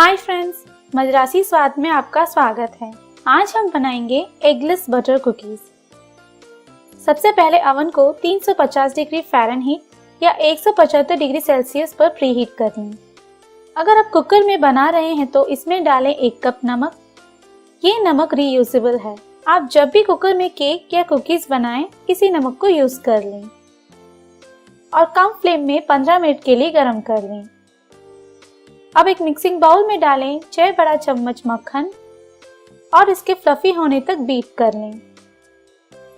Hi friends, Madrasi स्वाद में आपका स्वागत है। आज हम बनाएंगे एगलेस बटर कुकीज। सबसे पहले अवन को 350 डिग्री फ़ारेनहीट या 175 डिग्री सेल्सियस पर प्रीहीट कर लें। अगर आप कुकर में बना रहे हैं तो इसमें डालें 1 कप नमक। ये नमक रीयूजेबल है, आप जब भी कुकर में केक या कुकीज बनाएं इसी नमक को यूज कर लें और कम फ्लेम में 15 मिनट के लिए गर्म कर लें। अब एक मिक्सिंग बाउल में डालें 6 बड़ा चम्मच मक्खन और इसके फ्लफी होने तक बीट कर लें।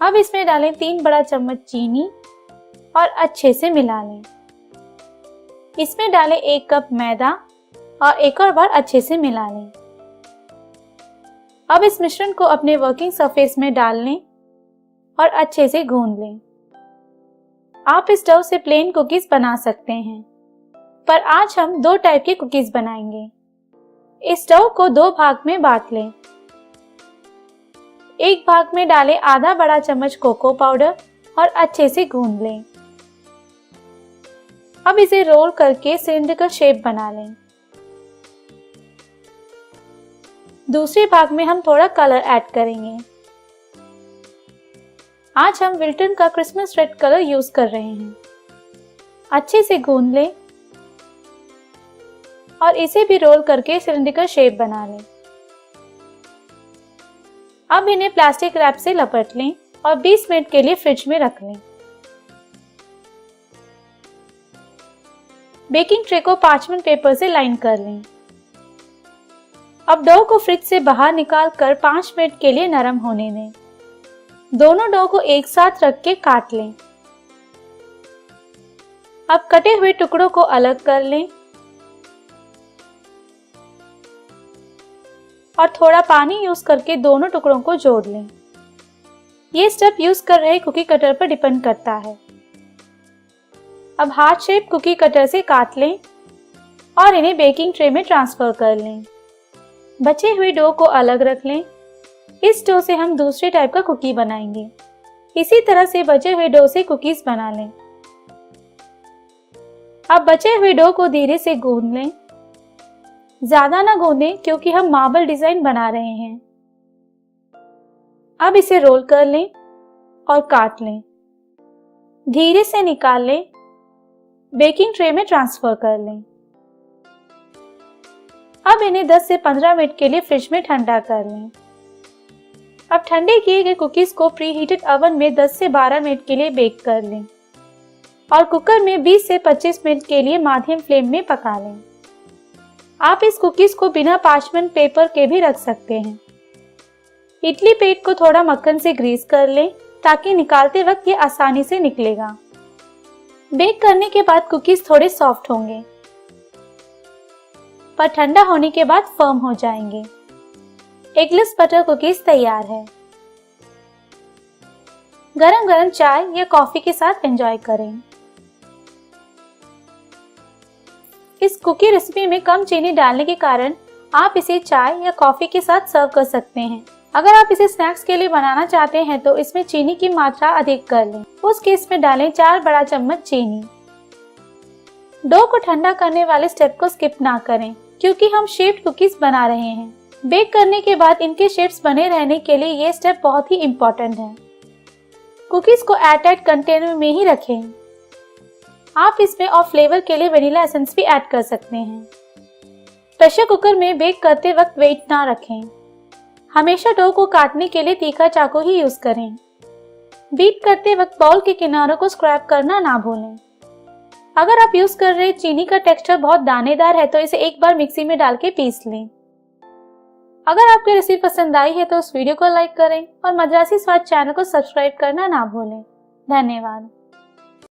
अब इसमें डालें 3 बड़ा चम्मच चीनी और अच्छे से मिला लें। इसमें डालें 1 कप मैदा और एक और बार अच्छे से मिला लें। अब इस मिश्रण को अपने वर्किंग सरफेस में डाल लें और अच्छे से गूंद लें। आप इस डो से प्लेन कुकीज बना सकते हैं, पर आज हम 2 टाइप के कुकीज बनाएंगे। इस डो को 2 भाग में बांट लें। एक भाग में डालें आधा बड़ा चम्मच कोको पाउडर और अच्छे से गूंद लें। अब इसे रोल करके सिलिंड्रिकल शेप बना लें। दूसरे भाग में हम थोड़ा कलर ऐड करेंगे। आज हम विल्टन का क्रिसमस रेड कलर यूज कर रहे हैं। अच्छे से गूंद लें और इसे भी रोल करके सिलिंड्रिकल शेप बना लें। अब इन्हें प्लास्टिक रैप से लपेट लें और 20 मिनट के लिए फ्रिज में रख लें। बेकिंग ट्रे को पार्चमेंट पेपर से लाइन कर लें। अब डो को फ्रिज से बाहर निकाल कर 5 मिनट के लिए नरम होने दें। दोनों डो को एक साथ रख के काट लें। अब कटे हुए टुकड़ों को अलग कर लें और थोड़ा पानी यूज करके दोनों टुकड़ों को जोड़ लें। ये स्टेप यूज कर रहे कुकी कटर पर डिपेंड करता है। अब हार्ट शेप कुकी कटर से काट लें और इन्हें बेकिंग ट्रे में ट्रांसफर कर लें। बचे हुए डो को अलग रख लें। इस डो से हम दूसरे टाइप का कुकी बनाएंगे। इसी तरह से बचे हुए डो से कुकीज बना लें। अब बचे हुए डो को धीरे से गूंद लें। ज्यादा ना गूंदें क्योंकि हम मार्बल डिजाइन बना रहे हैं। अब इसे रोल कर लें और काट लें। धीरे से निकाल लें। बेकिंग ट्रे में ट्रांसफर कर लें। अब इन्हें 10 से 15 मिनट के लिए फ्रिज में ठंडा कर लें। अब ठंडे किए गए कुकीज को प्रीहीटेड ओवन में 10 से 12 मिनट के लिए बेक कर लें और कुकर में 20 से 25 मिनट के लिए मध्यम फ्लेम में पका लें। आप इस कुकीज को बिना पार्चमेंट पेपर के भी रख सकते हैं। इडली प्लेट को थोड़ा मक्खन से ग्रीस कर लें ताकि निकालते वक्त ये आसानी से निकलेगा। बेक करने के बाद कुकीज थोड़े सॉफ्ट होंगे, पर ठंडा होने के बाद फर्म हो जाएंगे। एगलेस बटर कुकीज तैयार है। गरम गरम चाय या कॉफी के साथ एंजॉय करें। इस कुकी रेसिपी में कम चीनी डालने के कारण आप इसे चाय या कॉफी के साथ सर्व कर सकते हैं। अगर आप इसे स्नैक्स के लिए बनाना चाहते हैं तो इसमें चीनी की मात्रा अधिक कर लें। उस केस में डालें 4 बड़ा चम्मच चीनी। डो को ठंडा करने वाले स्टेप को स्किप ना करें क्योंकि हम शेप्ड कुकीज बना रहे हैं। बेक करने के बाद इनके शेप्स बने रहने के लिए ये स्टेप बहुत ही इम्पोर्टेंट है। कुकीज को एयरटाइट कंटेनर में ही रखें। आप इसमें और फ्लेवर के लिए वनीला एसेंस भी ऐड कर सकते हैं। प्रेशर कुकर में बेक करते वक्त वेट ना रखें। हमेशा डो को काटने के लिए तीखा चाकू ही यूज करें। बीट करते वक्त बाउल के किनारों को स्क्रैप करना ना भूलें। अगर आप यूज कर रहे चीनी का टेक्सचर बहुत दानेदार है तो इसे एक बार मिक्सी में डाल के पीस लें। अगर आपको रेसिपी पसंद आई है तो उस वीडियो को लाइक करें और मद्रासी स्वाद चैनल को सब्सक्राइब करना ना भूलें। धन्यवाद।